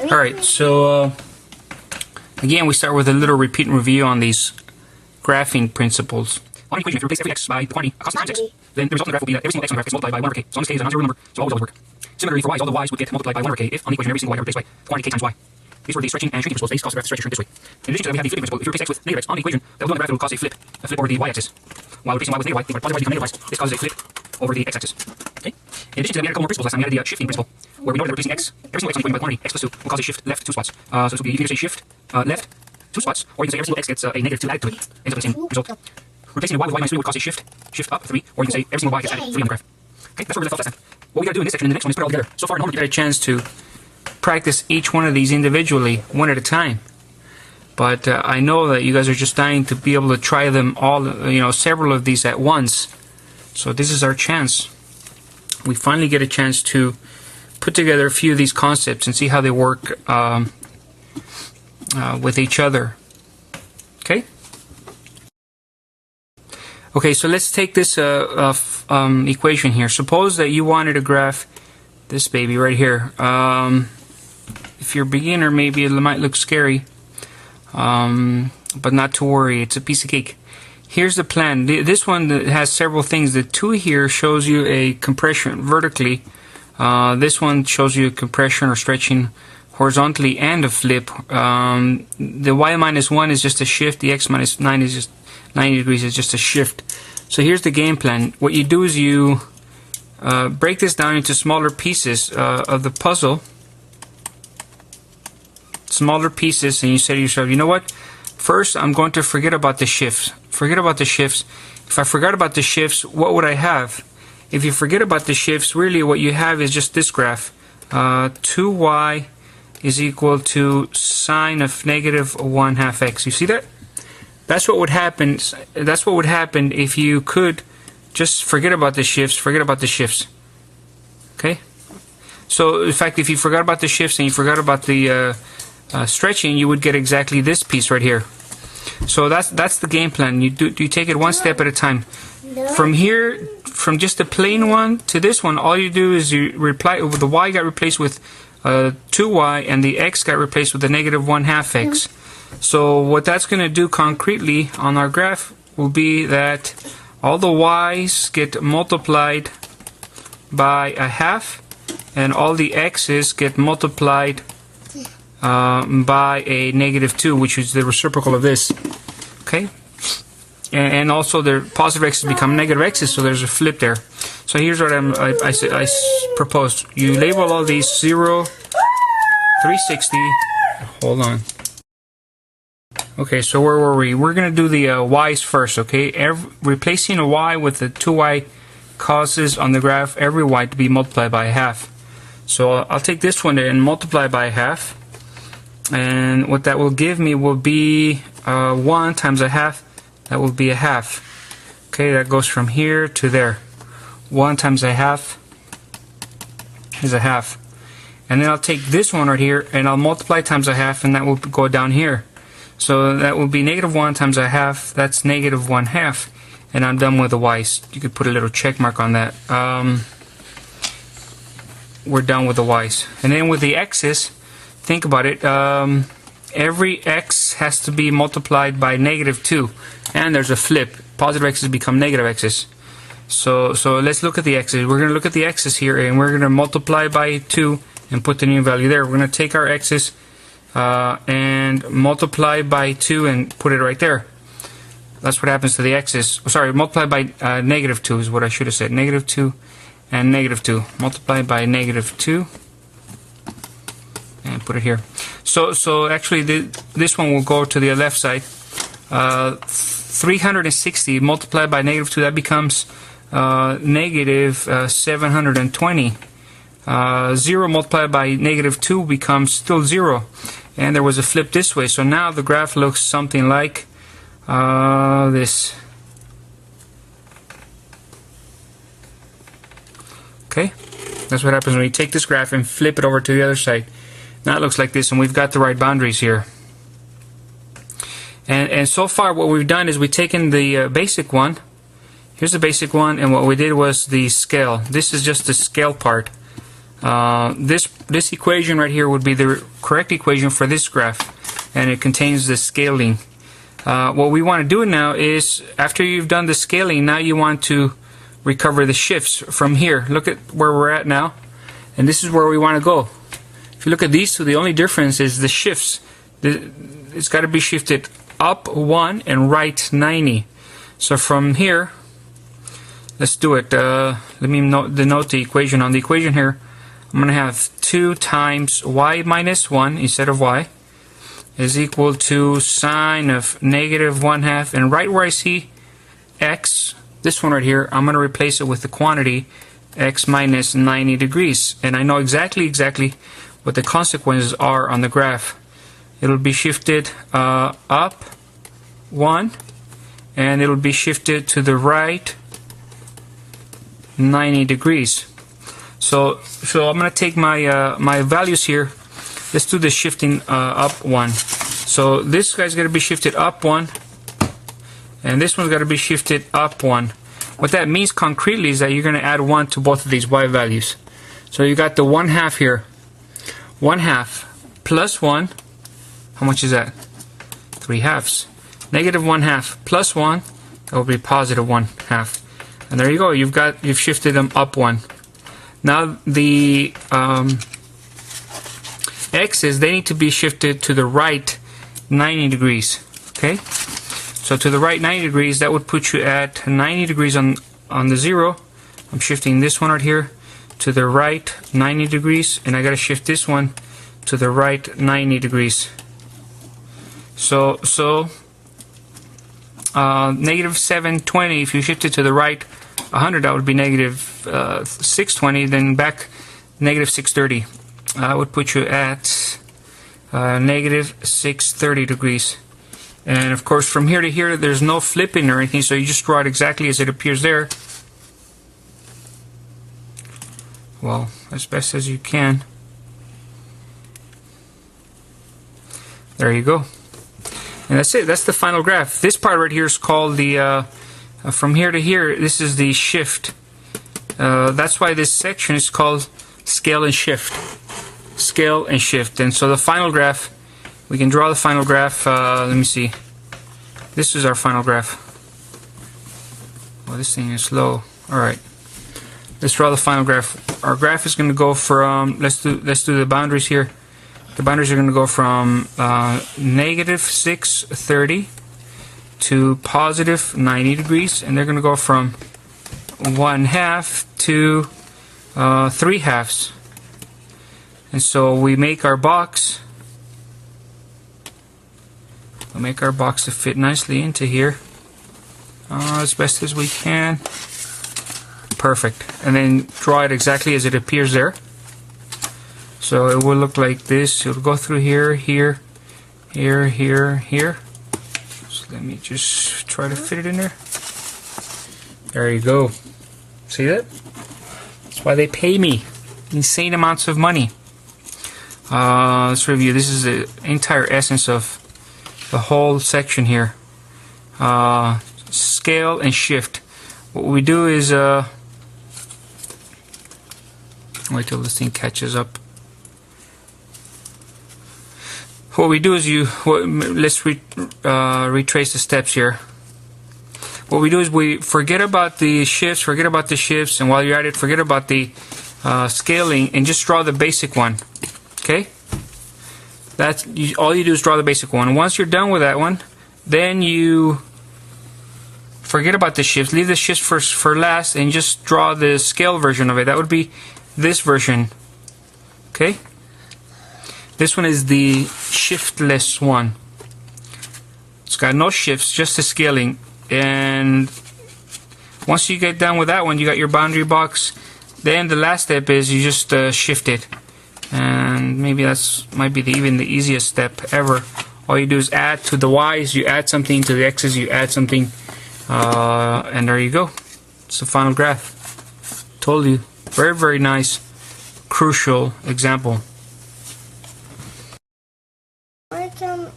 Alright, so again we start with a little repeat and review on these graphing principles. On an equation, if you replace every x by the quantity constant times x, then the result of the graph will be that every single x on the graph gets multiplied by 1 over k. So long as k is a non-zero number, so always work. Similarly, for y's, all the y's would get multiplied by 1 over k if on the equation every single y are replaced by quantity k times y. These were the stretching and shrinking principles. They cause the graph to stretch or shrink this way. In addition to that, we have the flipping principle. If you replace x with negative x on the equation, that will do on the graph, it will cause a flip over the y-axis. While replacing y with negative y, if positive y become negative y, this causes a flip over the x-axis. Okay? In addition to that, we had a couple more principles last time. We had the shifting principle, where we know that replacing x, every single x on the equation by quantity, x plus 2, will cause a shift left 2 spots. So this will be, you can either say shift left 2 spots, or you can say every single x gets a negative 2 added to it. Ends up in the same result. Replacing a y with y minus 3 would cause a shift up 3, or you can say every single y gets added 3 on the graph. Okay, that's where we left off last time. What we got to do in this section and the next one is put it all together. So far, in homework, you got a chance to practice each one of these individually, one at a time. But I know that you guys are just dying to be able to try them all, several of these at once. So this is our chance. We finally get a chance to put together a few of these concepts and see how they work with each other. Okay? Okay, so let's take this equation here. Suppose that you wanted to graph this baby right here. If you're a beginner, maybe it might look scary, but not to worry. It's a piece of cake. Here's the plan. This one has several things. The 2 here shows you a compression vertically. This one shows you a compression or stretching horizontally and a flip. The y minus 1 is just a shift. The x minus 9 is just 90 degrees is just a shift. So here's the game plan. What you do is you break this down into smaller pieces of the puzzle. Smaller pieces, and you say to yourself, you know what? First, I'm going to forget about the shifts. Forget about the shifts. If I forgot about the shifts, what would I have? If you forget about the shifts, really what you have is just this graph. 2y is equal to sine of negative 1/2 x. You see that? That's what would happen. That's what would happen if you could just forget about the shifts. Forget about the shifts. Okay? So, in fact, if you forgot about the shifts and you forgot about the stretching, you would get exactly this piece right here. So that's the game plan. You take it one step at a time. From here, from just the plain one to this one, all you do is you the y got replaced with 2y and the x got replaced with the negative 1/2 x. So what that's going to do concretely on our graph will be that all the y's get multiplied by a half and all the x's get multiplied by a negative 2, which is the reciprocal of this. Okay? And also the positive x's become negative x's, so there's a flip there. So here's what I proposed. You label all these 0, 360. Hold on. Okay, so where were we? We're going to do the y's first, okay? Replacing a y with the 2y causes on the graph every y to be multiplied by a half. So I'll take this one and multiply by a half. And what that will give me will be 1 times a half. That will be a half. Okay, that goes from here to there. 1 times a half is a half. And then I'll take this one right here and I'll multiply times a half, and that will go down here. So that will be negative 1 times a half. That's negative 1/2. And I'm done with the y's. You could put a little check mark on that. We're done with the y's. And then with the x's, think about it. Every x has to be multiplied by negative 2. And there's a flip. Positive x's become negative x's. So let's look at the x's. We're going to look at the x's here, and we're going to multiply by 2 and put the new value there. We're going to take our x's and multiply by 2 and put it right there. That's what happens to the x's. Sorry, multiply by negative 2 is what I should have said. Negative 2 and negative 2. Multiply by negative 2 and put it here. So actually this one will go to the left side. 360 multiplied by negative 2, that becomes negative 720. 0 multiplied by negative 2 becomes still 0. And there was a flip this way. So now the graph looks something like this. Okay? That's what happens when you take this graph and flip it over to the other side. Now it looks like this, and we've got the right boundaries here. And so far what we've done is we've taken the basic one. Here's the basic one, and what we did was the scale. This is just the scale part. This equation right here would be the correct equation for this graph, and it contains the scaling. What we want to do now is, after you've done the scaling, now you want to recover the shifts from here. Look at where we're at now, and this is where we want to go. If you look at these two, the only difference is the shifts. It's got to be shifted up 1 and right 90. So from here, let's do it. Let me denote the equation. On the equation here, I'm going to have 2 times y minus 1 instead of y is equal to sine of negative 1/2. And right where I see x, this one right here, I'm going to replace it with the quantity x minus 90 degrees. And I know exactly what the consequences are on the graph. It'll be shifted up 1, and it'll be shifted to the right 90 degrees. So I'm going to take my my values here. Let's do the shifting up 1. So this guy's going to be shifted up 1, and this one's got to be shifted up 1. What that means concretely is that you're going to add 1 to both of these y values. So you got the 1/2 here. 1/2 plus 1. How much is that? 3/2. Negative 1/2 plus 1. That will be positive 1/2. And there you go. You've shifted them up 1. Now the x's, they need to be shifted to the right 90 degrees. Okay. So to the right 90 degrees, that would put you at 90 degrees on the 0. I'm shifting this one right here to the right 90 degrees, and I got to shift this one to the right 90 degrees. So negative 720, if you shift it to the right 100, that would be negative 620, then back negative 630. Would put you at negative 630 degrees. And of course, from here to here, there's no flipping or anything, so you just draw it exactly as it appears there. Well, as best as you can. There you go. And that's it. That's the final graph. This part right here is called the, from here to here, this is the shift. That's why this section is called scale and shift. Scale and shift. And so the final graph, we can draw the final graph. Let me see. This is our final graph. Well, this thing is slow. Alright. Let's draw the final graph. Our graph is going to go from, let's do the boundaries here. The boundaries are going to go from negative 630 to positive 90 degrees, and they're going to go from 1/2 to 3/2. And so we make our box. We'll make our box to fit nicely into here as best as we can. Perfect. And then draw it exactly as it appears there. So it will look like this. It'll go through here, here, here, here, here. So let me just try to fit it in there. There you go. See that? That's why they pay me insane amounts of money. Let's review. This is the entire essence of the whole section here. Scale and shift. What we do is wait till this thing catches up. What we do is let's retrace the steps here. What we do is we forget about the shifts, and while you're at it, forget about the scaling, and just draw the basic one. Okay? All you do is draw the basic one. And once you're done with that one, then you forget about the shifts. Leave the shifts for last, and just draw the scale version of it. That would be this version. Okay? This one is the shiftless one. It's got no shifts, just the scaling. And once you get done with that one, you got your boundary box. Then the last step is you just shift it. And maybe that's might be even the easiest step ever. All you do is add to the y's, you add something, to the x's, you add something, and there you go. It's the final graph. Told you. Very, very nice, crucial example. I can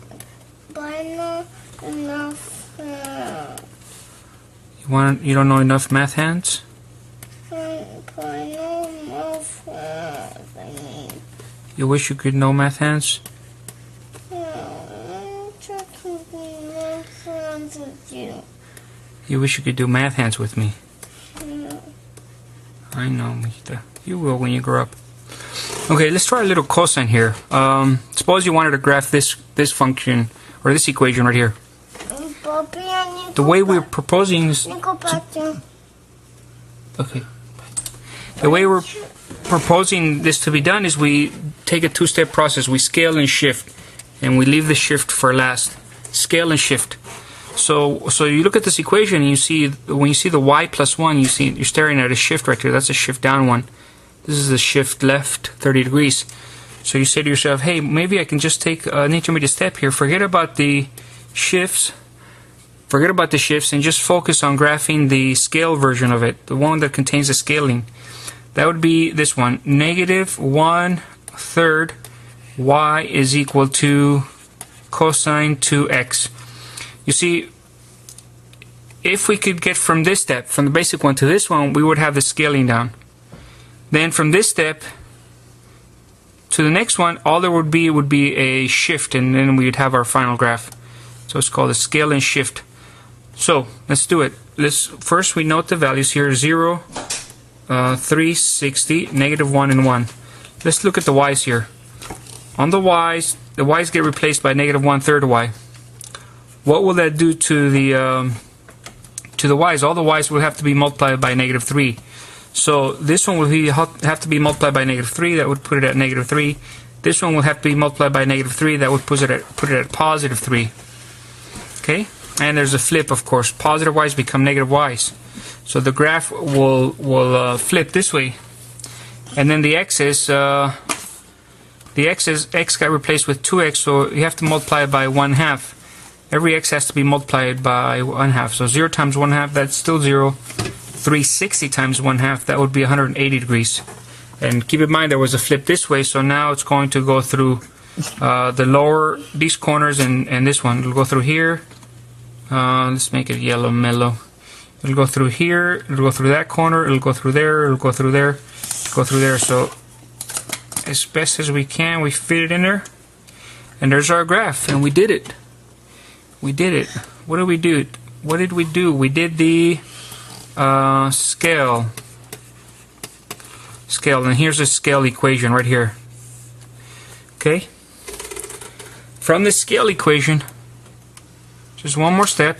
buy not enough. You don't know enough math hands? I know enough. You wish you could know Math Hands? You wish you could do Math Hands with me? I know, Mijita. You will when you grow up. Okay, let's try a little cosine here. Suppose you wanted to graph this function, or this equation right here. The way we're proposing is... Okay. The way we're proposing this to be done is we take a two-step process. We scale and shift, and we leave the shift for last. Scale and shift. So you look at this equation, and you see, when you see the y plus 1, you're staring at a shift right here. That's a shift down 1. This is a shift left 30 degrees. So you say to yourself, hey, maybe I can just take an intermediate step here. Forget about the shifts. Forget about the shifts and just focus on graphing the scale version of it, the one that contains the scaling. That would be this one. Negative 1/3 y is equal to cosine 2x. You see, if we could get from this step, from the basic one to this one, we would have the scaling down. Then from this step to the next one, all there would be a shift, and then we would have our final graph. So it's called a scale and shift. So let's do it. First we note the values here: 0, 360, negative 1, and 1. Let's look at the y's here. On the y's get replaced by negative 1/3 y. What will that do to the y's? All the y's will have to be multiplied by negative 3. So this one will have to be multiplied by negative 3. That would put it at negative 3. This one will have to be multiplied by negative 3. That would put it at positive 3. Okay? And there's a flip, of course. Positive y's become negative y's. So the graph will flip this way. And then the x's, x got replaced with 2x, so you have to multiply it by 1/2. Every x has to be multiplied by 1/2. So 0 times 1/2, that's still 0. 360 times 1/2, that would be 180 degrees. And keep in mind there was a flip this way, so now it's going to go through these corners and this one. It'll go through here. Let's make it yellow mellow. It'll go through here, it'll go through that corner, it'll go through there, it'll go through there, go through there. So as best as we can, we fit it in there. And there's our graph, and we did it. We did it. What did we do? What did we do? We did the scale, and here's the scale equation right here. Okay? From the scale equation, just one more step.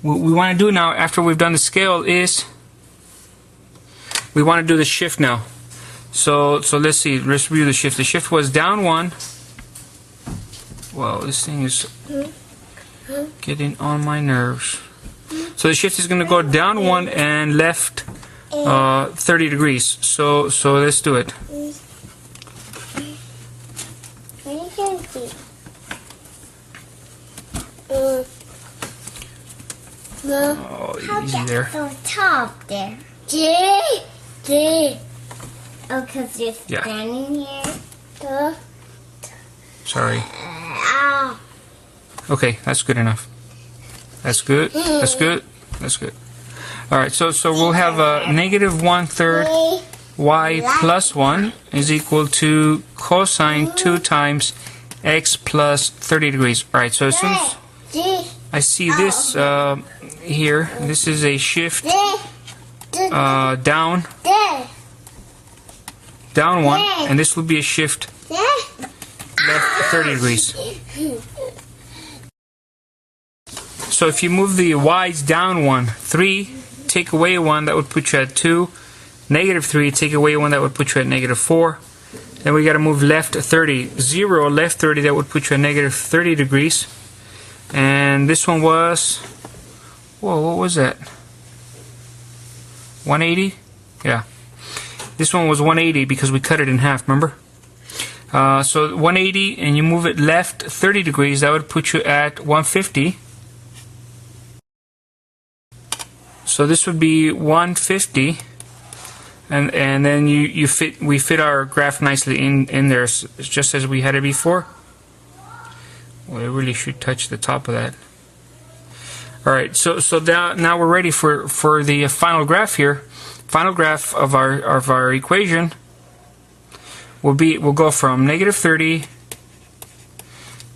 What we want to do now, after we've done the scale, is we want to do the shift now. So let's see. Let's review the shift. The shift was down 1. Wow, this thing is getting on my nerves. So the shift is going to go down 1 and left 30 degrees. So let's do it. Oh, easy there. The top there. Oh, because you're standing here. Sorry. Okay, that's good enough. That's good. That's good. That's good. All right. So we'll have negative 1/3 y plus 1 is equal to cosine 2 times x plus 30 degrees. All right. So as soon as I see this here, this is a shift down 1, and this will be a shift left 30 degrees. So if you move the y's down 1, 3, take away 1, that would put you at 2. Negative 3, take away 1, that would put you at negative 4. Then we got to move left 30. 0, left 30, that would put you at negative 30 degrees. And this one was, whoa, what was that? 180? Yeah. This one was 180 because we cut it in half, remember? So 180, and you move it left 30 degrees, that would put you at 150. So this would be 150, and then we fit our graph nicely in there, just as we had it before. Well, it really should touch the top of that. All right, so now we're ready for the final graph here. final graph of our equation will go from negative 30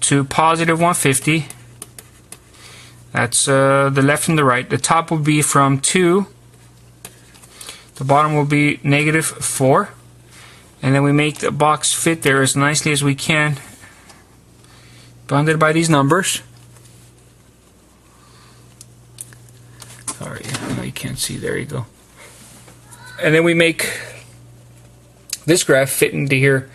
to positive 150. That's the left and the right. The top will be from 2. The bottom will be negative 4. And then we make the box fit there as nicely as we can, bounded by these numbers. Sorry, you can't see. There you go. And then we make this graph fit into here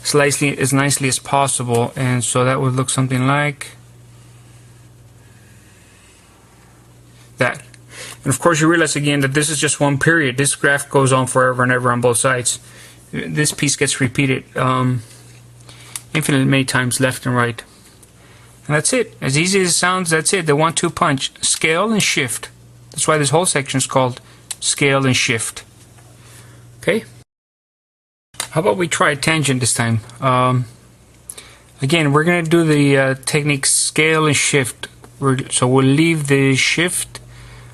slightly as nicely as possible. And so that would look something like that. And of course you realize again that this is just one period. This graph goes on forever and ever on both sides. This piece gets repeated infinitely many times, left and right. And that's it. As easy as it sounds, that's it. The 1-2 punch. Scale and shift. That's why this whole section is called scale and shift. Okay? How about we try a tangent this time? Again, we're going to do the technique scale and shift. So we'll leave the shift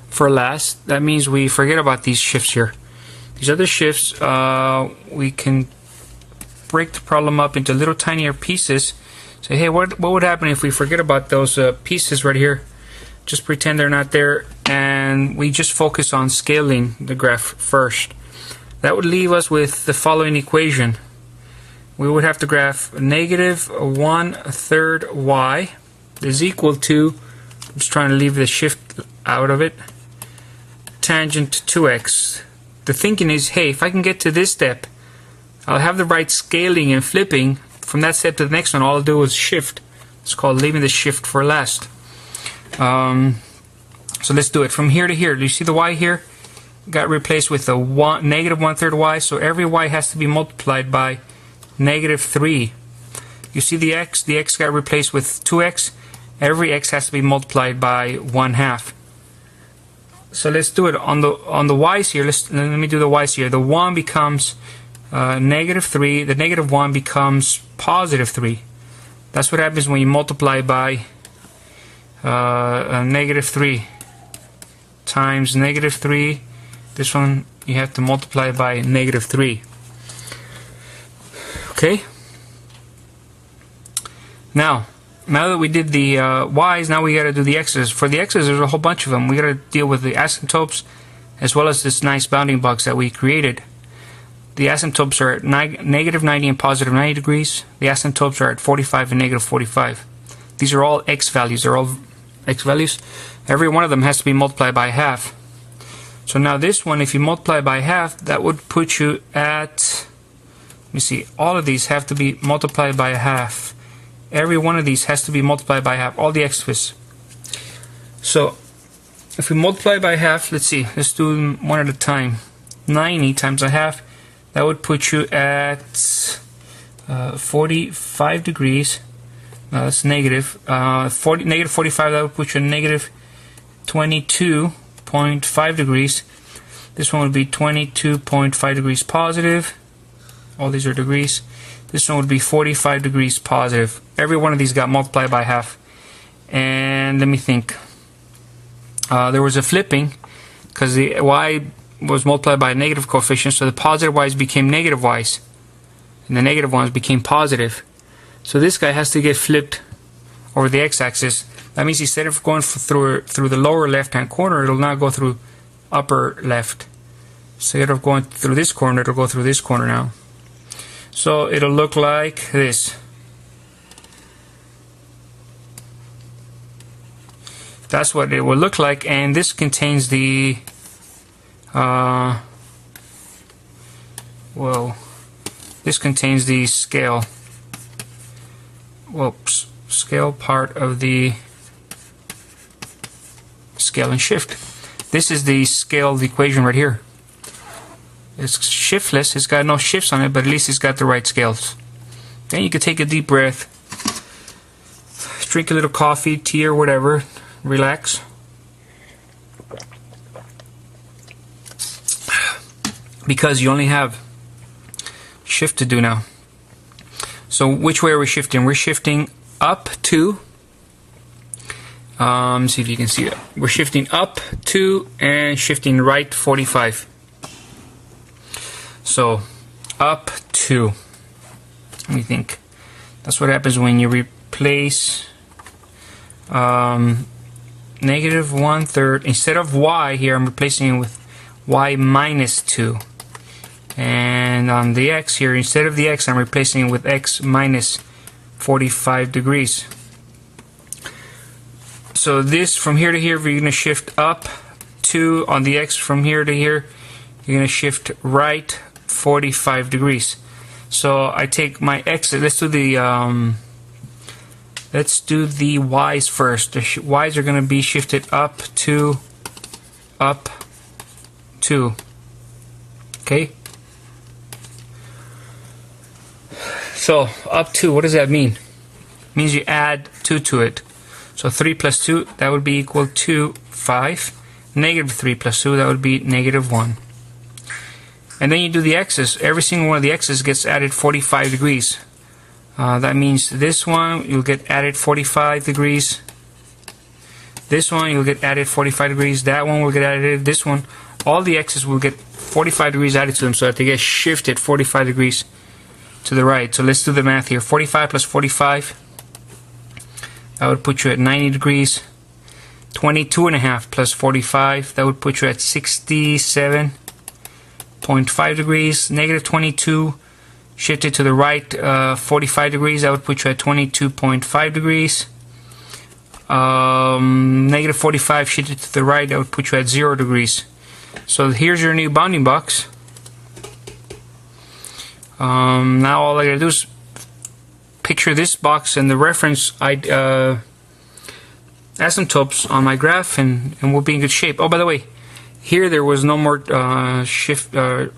for last. That means we forget about these shifts here. These other shifts, we can break the problem up into little tinier pieces. Say, hey, what would happen if we forget about those pieces right here? Just pretend they're not there, and we just focus on scaling the graph first. That would leave us with the following equation. We would have to graph negative 1/3 y is equal to, I'm just trying to leave the shift out of it, tangent 2x. The thinking is, hey, if I can get to this step, I'll have the right scaling and flipping. From that step to the next one, all I'll do is shift. It's called leaving the shift for last. So let's do it from here to here. Do you see the y here? Got replaced with a negative 1/3 y, so every y has to be multiplied by negative 3. You see the x? The x got replaced with 2x. Every x has to be multiplied by 1/2. So let's do it on the y's here. Let me do the y's here. The 1 becomes negative 3. The negative 1 becomes positive 3. That's what happens when you multiply by negative 3 times negative 3. This one you have to multiply by negative 3. Okay? Now that we did the y's, now we got to do the x's. For the x's, there's a whole bunch of them. We got to deal with the asymptotes as well as this nice bounding box that we created. The asymptotes are at negative 90 and positive 90 degrees. The asymptotes are at 45 and negative 45. These are all x values. They're all x values. Every one of them has to be multiplied by half. So now this one, if you multiply by half, that would put you at, let me see, all of these have to be multiplied by half. Every one of these has to be multiplied by half, all the x's. So if we multiply by half, let's see, let's do them one at a time. 90 times a half, that would put you at 45 degrees. No, that's negative. Negative 45, that would put you at negative 22.5 degrees. This one would be 22.5 degrees positive. All these are degrees. This one would be 45 degrees positive. Every one of these got multiplied by half. And let me think. There was a flipping because the y was multiplied by a negative coefficient, so the positive y's became negative y's, and the negative ones became positive. So this guy has to get flipped over the x-axis. That means instead of going through the lower left-hand corner, it'll now go through upper left. So instead of going through this corner, it'll go through this corner now. So it'll look like this. That's what it will look like, and this contains the this contains the scale. Whoops, scale part of the scale and shift. This is the scaled equation right here. It's shiftless, it's got no shifts on it, but at least it's got the right scales. Then you can take a deep breath, drink a little coffee, tea, or whatever, relax. Because you only have shift to do now. So which way are we shifting? We're shifting up to, see if you can see that. We're shifting up to and shifting right 45. So up 2. Let me think. That's what happens when you replace negative 1/3. Instead of y here, I'm replacing it with y minus 2. And on the x here, instead of the x, I'm replacing it with x minus 45 degrees. So this, from here to here, we're going to shift up 2. On the x, from here to here, you're going to shift right 45 degrees. So I take my x. Let's do the y's first. The y's are going to be shifted up 2, up 2. Okay. So up 2. What does that mean? It means you add 2 to it. So 3 plus 2, that would be equal to 5. Negative 3 plus 2, that would be negative 1. And then you do the x's. Every single one of the x's gets added 45 degrees. That means this one, you'll get added 45 degrees. This one, you'll get added 45 degrees. That one will get added. This one, all the x's will get 45 degrees added to them so that they get shifted 45 degrees to the right. So let's do the math here. 45 plus 45. That would put you at 90 degrees. 22.5 plus 45. That would put you at 67.5 degrees. Negative 22 shifted to the right 45 degrees. That would put you at 22.5 degrees. Negative 45 shifted to the right. That would put you at 0 degrees. So here's your new bounding box. Now all I gotta do is picture this box and the reference asymptotes on my graph, and we'll be in good shape. Oh, by the way, here there was no more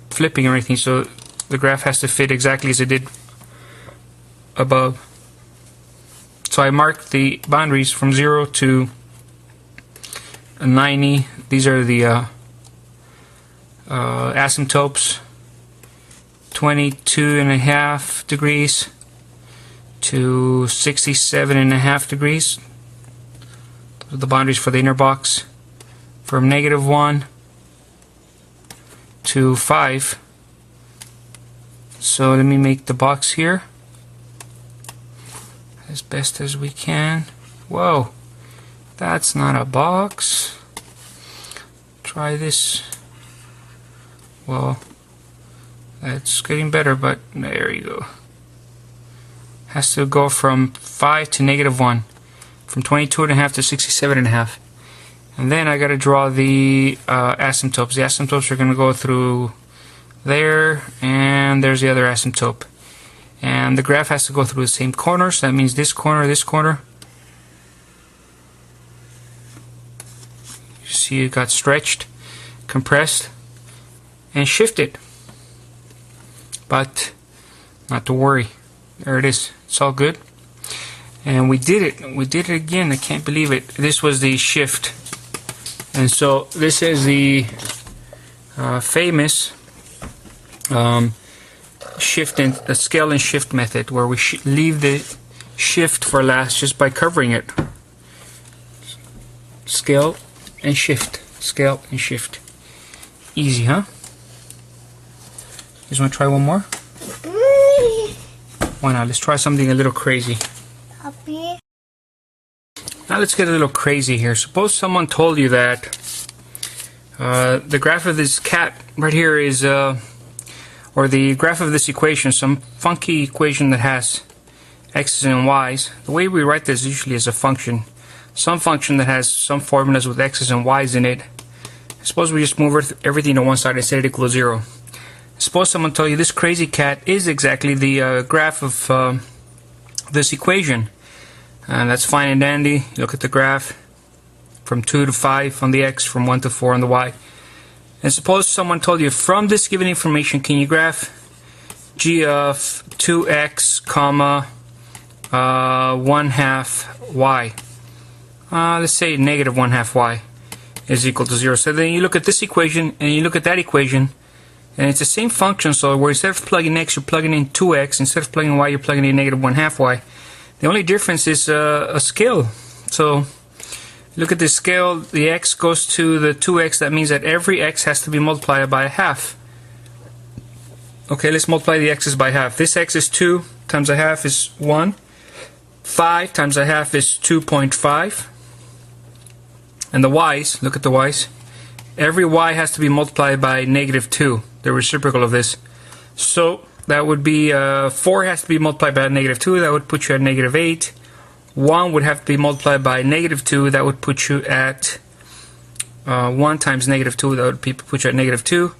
flipping or anything, so the graph has to fit exactly as it did above. So I marked the boundaries from 0 to 90. These are the asymptotes. 22.5 degrees to 67.5 degrees. Those are the boundaries for the inner box. From negative 1 to 5. So let me make the box here as best as we can. Whoa, that's not a box. Try this. Well, that's getting better, but there you go. Has to go from 5 to negative 1. From 22.5 to 67.5. And then I got to draw the asymptotes. The asymptotes are going to go through there, and there's the other asymptote. And the graph has to go through the same corners. So that means this corner, this corner. You see it got stretched, compressed, and shifted. But not to worry. There it is. It's all good. And we did it. We did it again. I can't believe it. This was the shift. And so this is the famous shift and the scale and shift method, where we leave the shift for last just by covering it. Scale and shift. Scale and shift. Easy, huh? You guys want to try one more? Why not? Let's try something a little crazy. Now let's get a little crazy here. Suppose someone told you that the graph of this cat right here is, or the graph of this equation, some funky equation that has x's and y's. The way we write this usually is a function. Some function that has some formulas with x's and y's in it. Suppose we just move everything to one side and set it equal to 0. Suppose someone told you this crazy cat is exactly the graph of this equation. And that's fine and dandy. Look at the graph from 2 to 5 on the x, from 1 to 4 on the y. And suppose someone told you, from this given information, can you graph g of 2x comma 1/2 y? Let's say negative 1/2 y is equal to 0. So then you look at this equation and you look at that equation, and it's the same function. So where instead of plugging x, you're plugging in 2x. Instead of plugging y, you're plugging in negative 1/2 y. The only difference is a scale. So look at this scale. The x goes to the 2x. That means that every x has to be multiplied by 1/2. Okay, let's multiply the x's by half. This x is 2 times a half is 1. 5 times a half is 2.5. And the y's, look at the y's. Every y has to be multiplied by -2, the reciprocal of this. So that would be 4 has to be multiplied by -2, that would put you at -8. 1 would have to be multiplied by -2, that would put you at 1 times -2, that would put you at -2.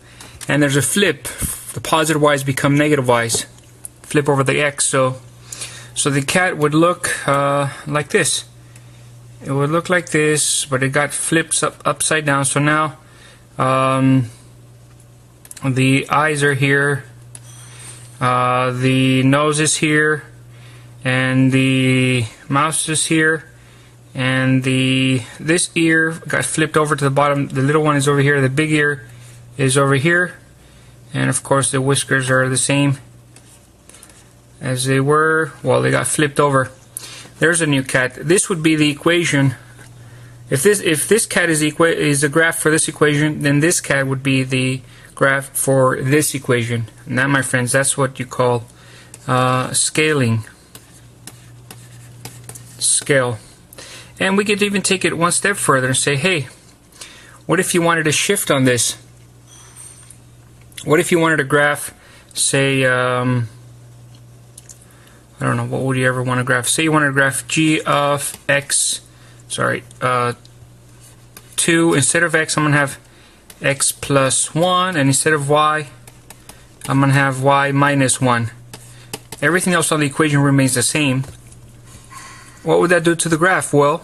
And there's a flip. The positive y's become negative y's. Flip over the x. So the cat would look like this. It would look like this, but it got flipped upside down. So now the eyes are here, the nose is here, and the mouth is here, and this ear got flipped over to the bottom. The little one is over here. The big ear is over here, and of course the whiskers are the same as they were. Well, they got flipped over. There's a new cat. This would be the equation. If this cat is the graph for this equation, then this cat would be the graph for this equation. And that, my friends, that's what you call scaling. Scale. And we could even take it one step further and say, hey, what if you wanted to shift on this? What if you wanted to graph, say, I don't know, what would you ever want to graph? Say you want to graph g of x, 2. Instead of x, I'm going to have x plus 1, and instead of y, I'm going to have y minus 1. Everything else on the equation remains the same. What would that do to the graph? Well,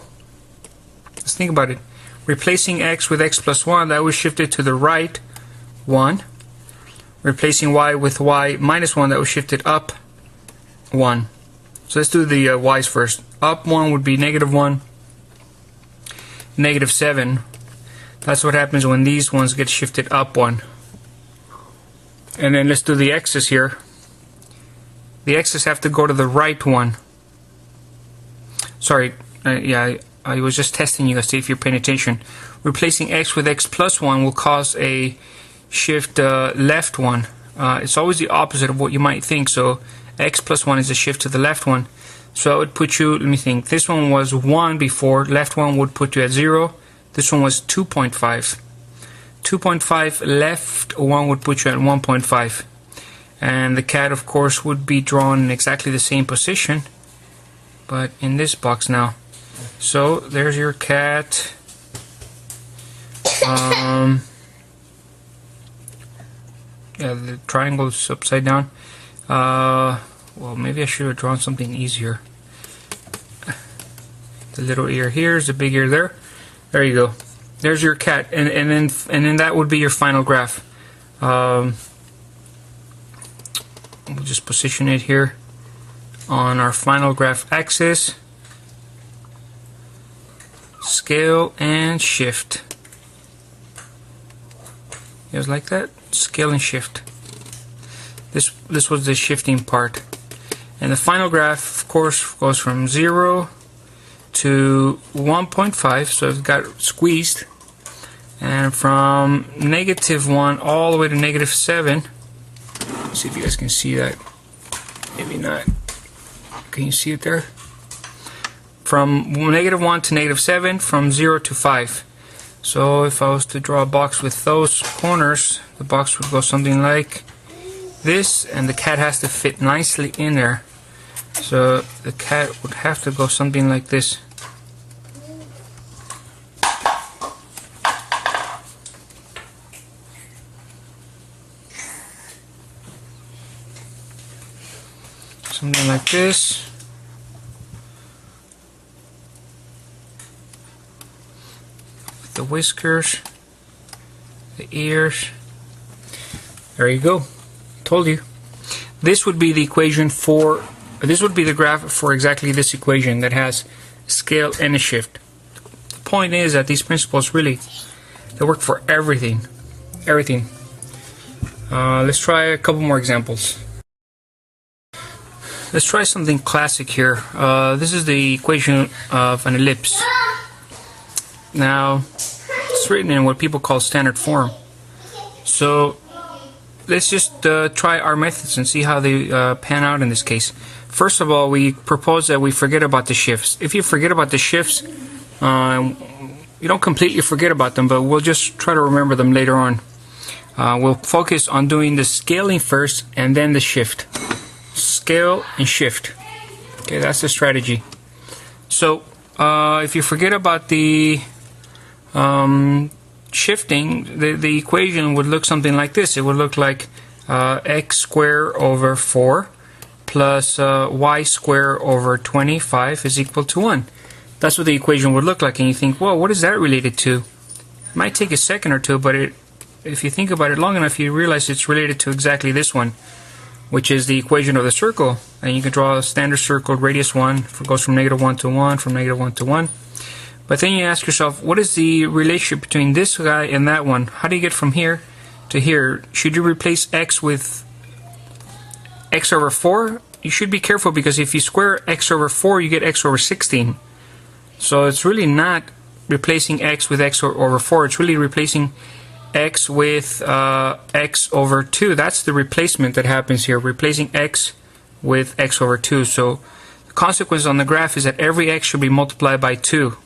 let's think about it. Replacing x with x plus 1, that would shift it to the right 1. Replacing y with y minus 1, that would shift it up 1. So let's do the y's first. Up 1 would be -1, -7. That's what happens when these ones get shifted up 1. And then let's do the x's here. The x's have to go to the right 1. Sorry, yeah, I was just testing you guys, see if you're paying attention. Replacing x with x plus 1 will cause a shift left 1. It's always the opposite of what you might think. So x plus 1 is a shift to the left 1. So it would put you, let me think, this one was 1 before, left 1 would put you at 0. This one was 2.5. 2.5 left 1 would put you at 1.5. And the cat, of course, would be drawn in exactly the same position, but in this box now. So there's your cat. Yeah, the triangle is upside down. Well, maybe I should have drawn something easier. The little ear here is the big ear there. There you go. There's your cat, and then that would be your final graph. We'll just position it here on our final graph axis. Scale and shift. You guys like that? Scale and shift. This was the shifting part. And the final graph, of course, goes from 0 to 1.5, so it got squeezed. And from -1 all the way to -7. Let's see if you guys can see that. Maybe not. Can you see it there? From -1 to -7, from 0 to 5. So if I was to draw a box with those corners, the box would go something like this, and the cat has to fit nicely in there. So the cat would have to go something like this. Something like this. With the whiskers, the ears. There you go. Told you. This would be the equation for, this would be the graph for exactly this equation that has a scale and a shift. The point is that these principles really, they work for everything. Everything. Let's try a couple more examples. Let's try something classic here. This is the equation of an ellipse. Now, it's written in what people call standard form. So, let's just try our methods and see how they pan out in this case. First of all, we propose that we forget about the shifts. If you forget about the shifts, you don't completely forget about them, but we'll just try to remember them later on. We'll focus on doing the scaling first and then the shift. Scale and shift. Okay, that's the strategy. So if you forget about the shifting, the equation would look something like this. It would look like x squared over 4 plus y squared over 25 is equal to 1. That's what the equation would look like, and you think, well, what is that related to? It might take a second or two, but if you think about it long enough, you realize it's related to exactly this one, which is the equation of the circle. And you can draw a standard circle, radius 1, it goes from -1 to 1, from -1 to 1. But then you ask yourself, what is the relationship between this guy and that one? How do you get from here to here? Should you replace x with x over 4? You should be careful, because if you square x over 4, you get x over 16. So it's really not replacing x with x over 4. It's really replacing x with x over 2. That's the replacement that happens here, replacing x with x over 2. So the consequence on the graph is that every x should be multiplied by 2.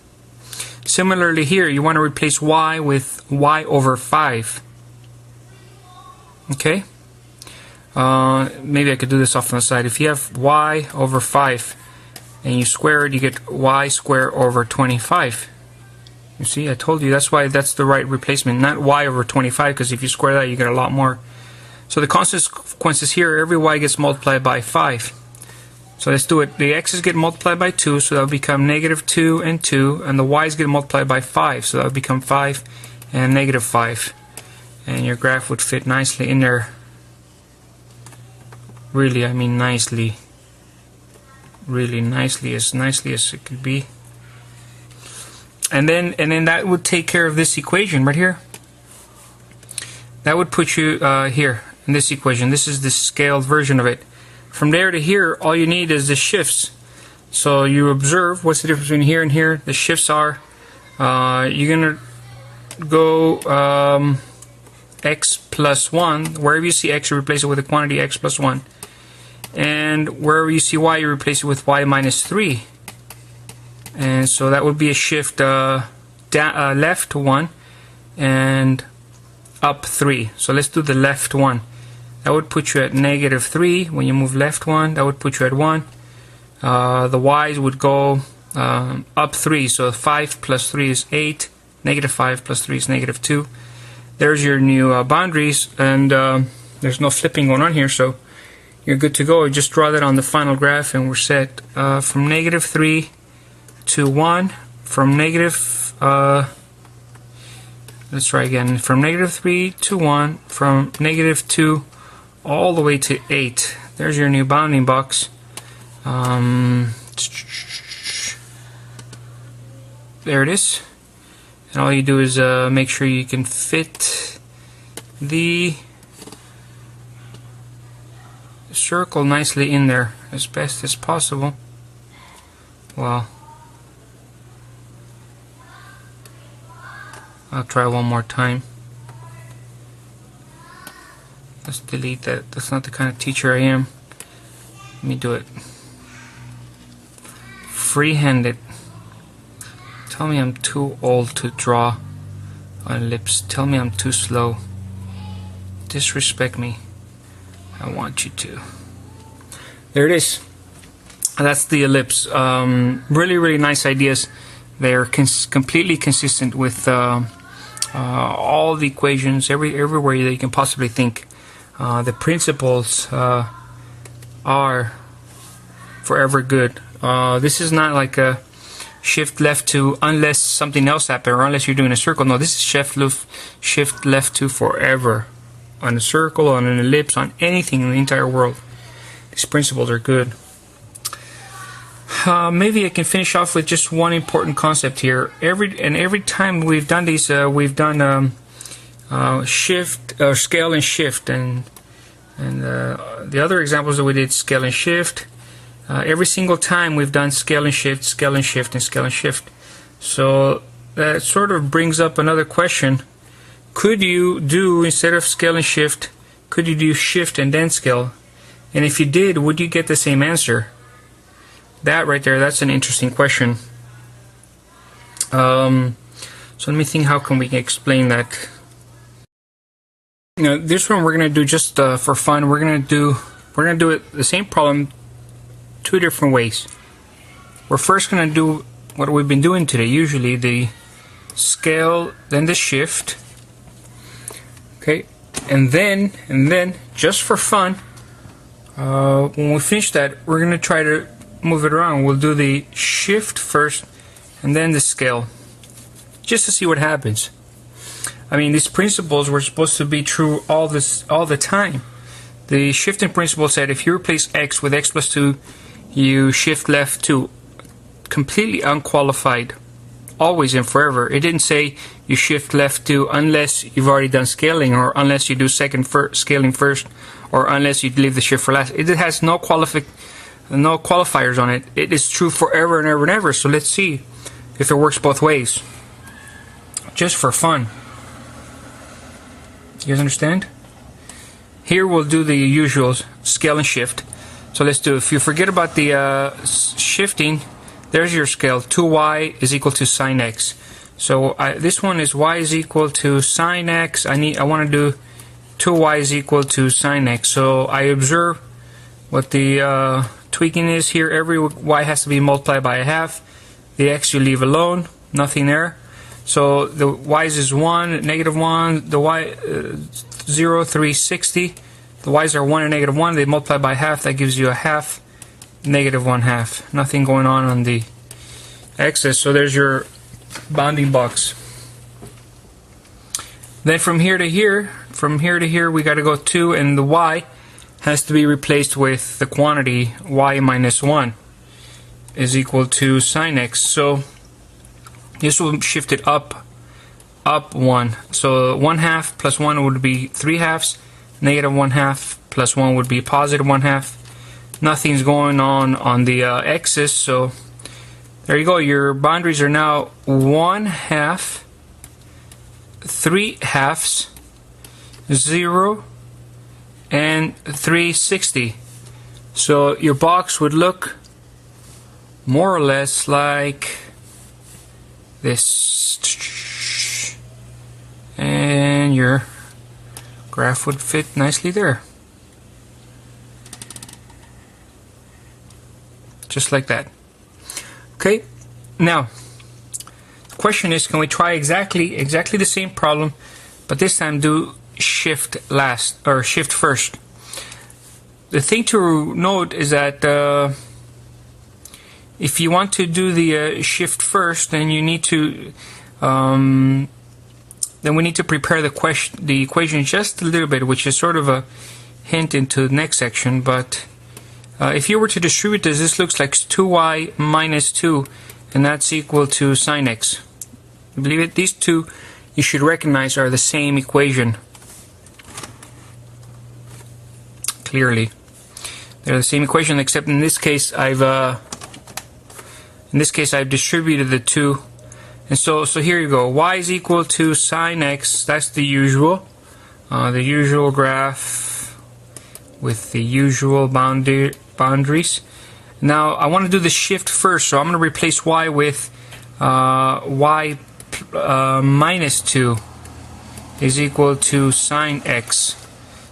Similarly here, you want to replace y with y over 5. Okay? Maybe I could do this off on the side. If you have y over 5 and you square it, you get y squared over 25. You see, I told you that's why that's the right replacement, not y over 25, because if you square that, you get a lot more. So the consequences here, every y gets multiplied by 5. So let's do it. The x's get multiplied by 2, so that will become -2 and 2, and the y's get multiplied by 5, so that will become 5 and -5. And your graph would fit nicely in there. Really, I mean nicely. Really nicely as it could be. And then that would take care of this equation right here. That would put you here in this equation. This is the scaled version of it. From there to here, all you need is the shifts. So you observe what's the difference between here and here. The shifts are you're gonna go x plus 1. Wherever you see x, you replace it with the quantity x plus 1. And wherever you see y, you replace it with y minus 3. And so that would be a shift left 1 and up 3. So let's do the left 1. That would put you at -3. When you move left 1, that would put you at 1. The y's would go up 3. So 5 plus 3 is 8. -5 plus 3 is -2. There's your new boundaries, and there's no flipping going on here, so you're good to go. Just draw that on the final graph, and we're set. From -3 to 1, from let's try again, from -3 to 1, from -2 all the way to 8. There's your new bounding box. There it is. And all you do is make sure you can fit the circle nicely in there as best as possible. Well, I'll try one more time. Let's delete that. That's not the kind of teacher I am. Let me do it. Free-handed. Tell me I'm too old to draw on ellipse. Tell me I'm too slow. Disrespect me. I want you to. There it is. That's the ellipse. Really, really nice ideas. They're completely consistent with all the equations, everywhere that you can possibly think. The principles are forever good. This is not like a shift left to unless something else happens, or unless you're doing a circle. No, this is shift left to forever. On a circle, on an ellipse, on anything in the entire world. These principles are good. Maybe I can finish off with just one important concept here. Every time we've done these, we've done shift or scale and shift, and the other examples that we did scale and shift. Every single time we've done scale and shift, scale and shift, and scale and shift. So that sort of brings up another question. Could you do, instead of scale and shift, could you do shift and then scale? And if you did, would you get the same answer? That right there, that's an interesting question. So let me think, how can we explain that? This one we're gonna do just for fun. We're gonna do it the same problem 2 different ways. We're first gonna do what we've been doing today, usually the scale, then the shift. Okay, and then just for fun, when we finish that, we're gonna try to move it around. We'll do the shift first and then the scale, just to see what happens. I mean, these principles were supposed to be true all the time. The shifting principle said if you replace x with x plus 2, you shift left 2. Completely unqualified, always and forever. It didn't say you shift left 2 unless you've already done scaling, or unless you do scaling first, or unless you leave the shift for last. It has no qualifiers on it. It is true forever and ever and ever. So let's see if it works both ways, just for fun. You guys understand? Here we'll do the usual scale and shift. So let's do, if you forget about the shifting, there's your scale. 2y is equal to sine x. So this one is y is equal to sine x. I want to do 2y is equal to sine x. So I observe what the tweaking is here. Every y has to be multiplied by a half. The x you leave alone, nothing there. So the y's is 1, negative 1, the y 0, 3, 60. The y's are 1 and negative 1. They multiply by half. That gives you a half, negative 1 half. Nothing going on the x's. So there's your bounding box. Then from here to here, we got to go 2, and the y has to be replaced with the quantity y minus 1 is equal to sine x. So this will shift it up 1. So 1 half plus 1 would be 3 halves. Negative 1 half plus 1 would be positive 1 half. Nothing's going on the x's. So there you go. Your boundaries are now 1 half, 3 halves, 0, and 360. So your box would look more or less like this, and your graph would fit nicely there, just like that. Okay, now the question is, can we try exactly the same problem, but this time do shift last, or shift first? The thing to note is that if you want to do the shift first, then you need to then we need to prepare the equation just a little bit, which is sort of a hint into the next section. But if you were to distribute this looks like 2y minus 2, and that's equal to sine x. You believe it? These two you should recognize are the same equation. Clearly, they're the same equation, except in this case I've distributed the two. And so here you go. Y is equal to sine x. That's the usual graph with the usual boundaries. Now I want to do the shift first, so I'm going to replace y with y minus 2 is equal to sine x.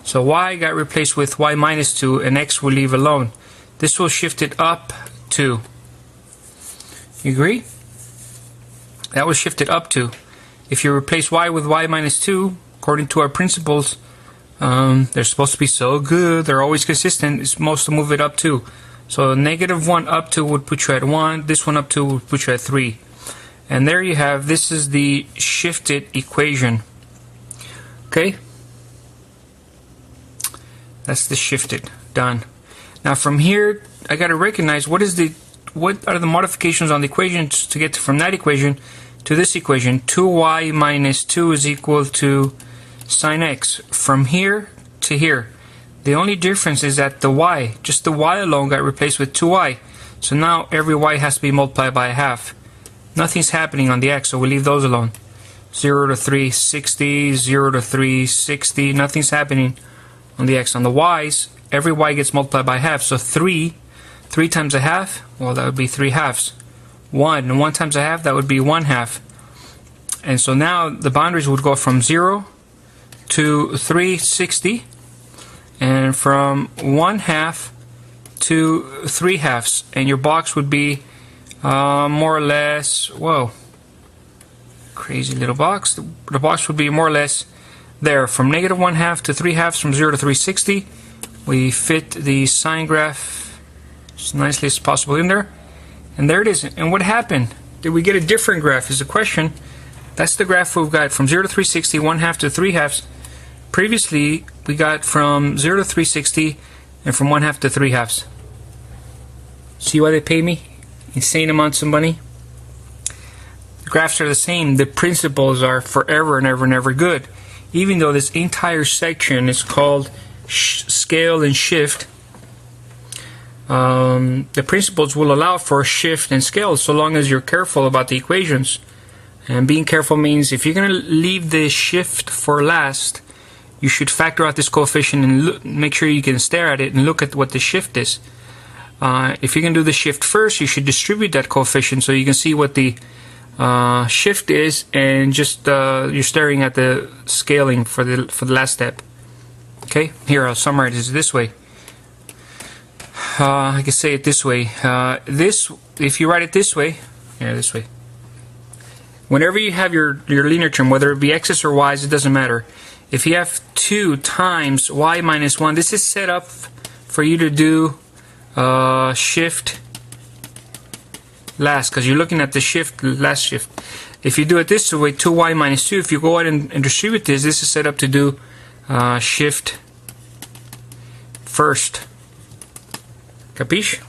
So y got replaced with y minus 2, and x will leave alone. This will shift it up 2. You agree? That was shifted up 2. If you replace y with y minus 2, according to our principles, they're supposed to be so good, they're always consistent, it's supposed to move it up 2. So negative 1 up 2 would put you at 1, this one up 2 would put you at 3. And there you have, this is the shifted equation. Okay? That's the shifted. Done. Now from here, I got to recognize what are the modifications on the equation to get from that equation to this equation. 2y minus 2 is equal to sine x. From here to here, the only difference is that the y, just the y alone, got replaced with 2y. So now every y has to be multiplied by a half. Nothing's happening on the x, so we'll leave those alone. 0 to 360, 0 to 360, nothing's happening on the x. On the y's, every y gets multiplied by half. So 3 times a half, well, that would be 3 halves. 1 times a half, that would be 1 half. And so now the boundaries would go from 0 to 360, and from 1 half to 3 halves. And your box would be more or less, whoa, crazy little box. The box would be more or less there, from negative 1 half to 3 halves, from 0 to 360. We fit the sine graph as nicely as possible in there. And there it is. And what happened? Did we get a different graph is the question. That's the graph we've got from 0 to 360, 1 half to 3 halves. Previously, we got from 0 to 360 and from 1 half to 3 halves. See why they pay me insane amounts of money? The graphs are the same. The principles are forever and ever and ever good. Even though this entire section is called scale and shift, the principles will allow for shift and scale so long as you're careful about the equations. And being careful means if you're going to leave the shift for last, you should factor out this coefficient and make sure you can stare at it and look at what the shift is. If you're going to do the shift first, you should distribute that coefficient so you can see what the shift is, and just you're staring at the scaling for the last step. Okay, here I'll summarize it this way. I can say it this way. If you write it this way, this way. Whenever you have your linear term, whether it be x's or y's, it doesn't matter. If you have 2 times y minus 1, this is set up for you to do shift last, because you're looking at the shift, last shift. If you do it this way, 2y minus 2, if you go ahead and distribute this is set up to do shift first. Capiche?